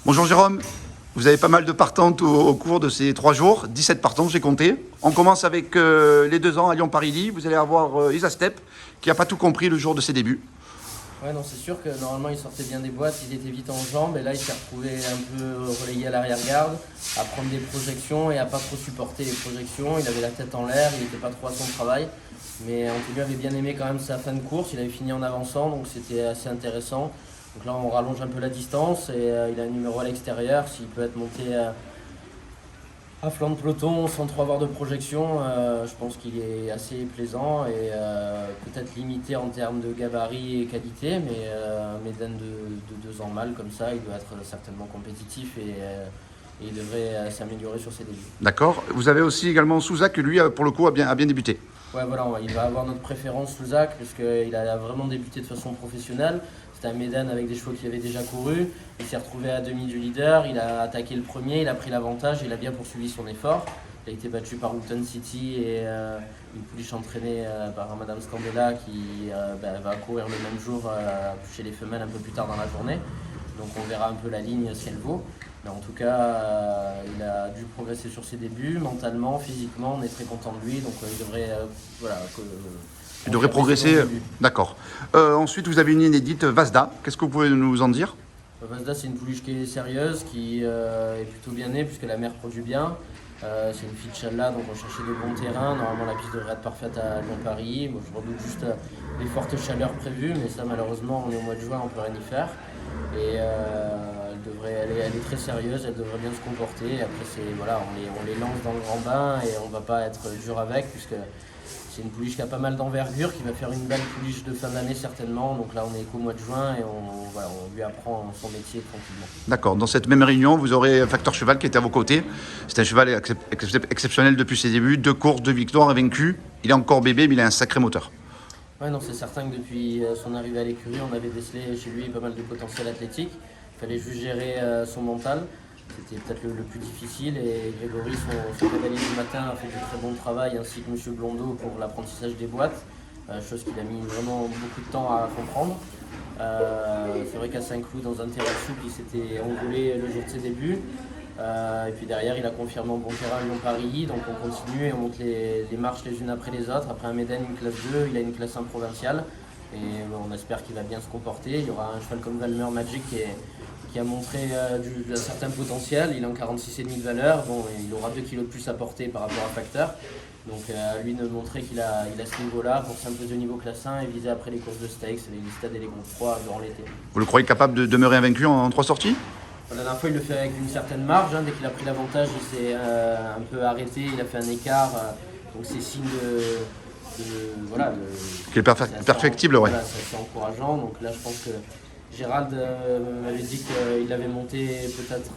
Bonjour Jérôme, vous avez pas mal de partantes au cours de ces 3 jours, 17 partantes j'ai compté. On commence avec les 2 ans à Lyon-Paris-Ly, vous allez avoir Isa Step qui n'a pas tout compris le jour de ses débuts. Ouais, non, c'est sûr que normalement il sortait bien des boîtes, il était vite en jambes et là il s'est retrouvé un peu relayé à l'arrière-garde, à prendre des projections et à pas trop supporter les projections. Il avait la tête en l'air, il n'était pas trop à son travail, mais Antonio avait bien aimé quand même sa fin de course, il avait fini en avançant donc c'était assez intéressant. Donc là on rallonge un peu la distance et il a un numéro à l'extérieur, s'il peut être monté à flanc de peloton sans trop avoir de projection, je pense qu'il est assez plaisant et peut-être limité en termes de gabarit et qualité, mais Médane de 2 ans mal comme ça, il doit être certainement compétitif et il devrait s'améliorer sur ses débuts. D'accord. Vous avez aussi également Souza qui lui, pour le coup, a bien débuté. Ouais, voilà, il va avoir notre préférence sous Zach puisqu'il a vraiment débuté de façon professionnelle. C'était un Médane avec des chevaux qui avaient déjà couru. Il s'est retrouvé à demi du leader, il a attaqué le premier, il a pris l'avantage, il a bien poursuivi son effort. Il a été battu par Wooton City et une pouliche entraînée par Madame Scandella qui va courir le même jour chez les femelles un peu plus tard dans la journée. Donc on verra un peu la ligne si elle vaut. Mais en tout cas, il a dû progresser sur ses débuts, mentalement, physiquement, on est très content de lui. Donc il devrait Il devrait progresser. D'accord. Ensuite, vous avez une inédite Vazda. Qu'est-ce que vous pouvez nous en dire? Vazda, c'est une pouliche qui est sérieuse, qui est plutôt bien née puisque la mère produit bien. C'est une fille de Challa, donc on cherchait de bons terrains. Normalement, la piste devrait être parfaite à Lyon-Paris. Bon, je redoute juste les fortes chaleurs prévues, mais ça, malheureusement, on est au mois de juin, on ne peut rien y faire. Et elle est très sérieuse, elle devrait bien se comporter. Après, on les lance dans le grand bain et on ne va pas être dur avec, puisque c'est une pouliche qui a pas mal d'envergure, qui va faire une belle pouliche de fin d'année certainement. Donc là, on est qu'au mois de juin et on lui apprend son métier tranquillement. D'accord. Dans cette même réunion, vous aurez Facteur Cheval qui était à vos côtés. C'est un cheval exceptionnel depuis ses débuts. 2 courses, 2 victoires, vaincu. Il est encore bébé, mais il a un sacré moteur. Ouais, non, c'est certain que depuis son arrivée à l'écurie, on avait décelé chez lui pas mal de potentiel athlétique. Il fallait juste gérer son mental. C'était peut-être le plus difficile et Grégory, son cavalier du matin, a fait du très bon travail ainsi que M. Blondeau pour l'apprentissage des boîtes, chose qu'il a mis vraiment beaucoup de temps à comprendre. C'est vrai qu'à Saint-Cloud, dans un terrain souple, il s'était enroulé le jour de ses débuts. Et puis derrière, il a confirmé en bon terrain Lyon-Paris, donc on continue et on monte les marches les unes après les autres. Après un Médane, une classe 2, il a une classe 1 provinciale et on espère qu'il va bien se comporter. Il y aura un cheval comme Valmer Magic qui a montré un certain potentiel, il est en 46,5 de valeur, bon, il aura 2 kg de plus à porter par rapport à Facteur. Donc à lui de montrer qu'il a ce niveau-là pour s'imposer au niveau classe 1 et viser après les courses de stakes, les listades et les groupes 3 durant l'été. Vous le croyez capable de demeurer invaincu en 3 sorties? La dernière fois, il le fait avec une certaine marge. Dès qu'il a pris l'avantage, il s'est un peu arrêté, il a fait un écart. Donc c'est signe Qui est perfectible, ouais. Voilà, c'est encourageant. Donc là, je pense que Gérald m'avait dit qu'il avait monté peut-être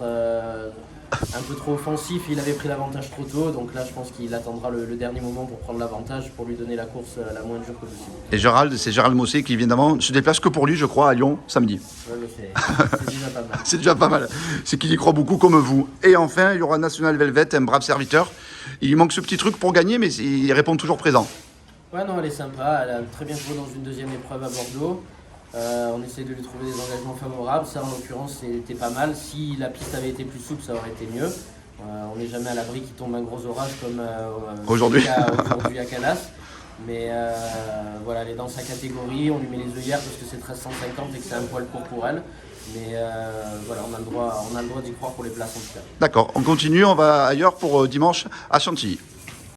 un peu trop offensif. Il avait pris l'avantage trop tôt. Donc là, je pense qu'il attendra le dernier moment pour prendre l'avantage, pour lui donner la course la moins dure que possible. Et Gérald, c'est Gérald Mossé qui évidemment se déplace que pour lui, je crois, à Lyon, samedi. Ouais, c'est déjà pas mal. C'est déjà pas mal. C'est qu'il y croit beaucoup comme vous. Et enfin, il y aura National Velvet, un brave serviteur. Il manque ce petit truc pour gagner, mais il répond toujours présent. Ouais, non, elle est sympa. Elle a très bien joué dans une deuxième épreuve à Bordeaux. On essaie de lui trouver des engagements favorables. Ça, en l'occurrence, c'était pas mal. Si la piste avait été plus souple, ça aurait été mieux. On n'est jamais à l'abri qu'il tombe un gros orage comme aujourd'hui à Calas. Mais voilà, elle est dans sa catégorie. On lui met les œillères parce que c'est 1350 et que c'est un poil court pour elle. Mais voilà, on a le droit d'y croire pour les places en tout cas. D'accord, on continue, on va ailleurs pour dimanche à Chantilly.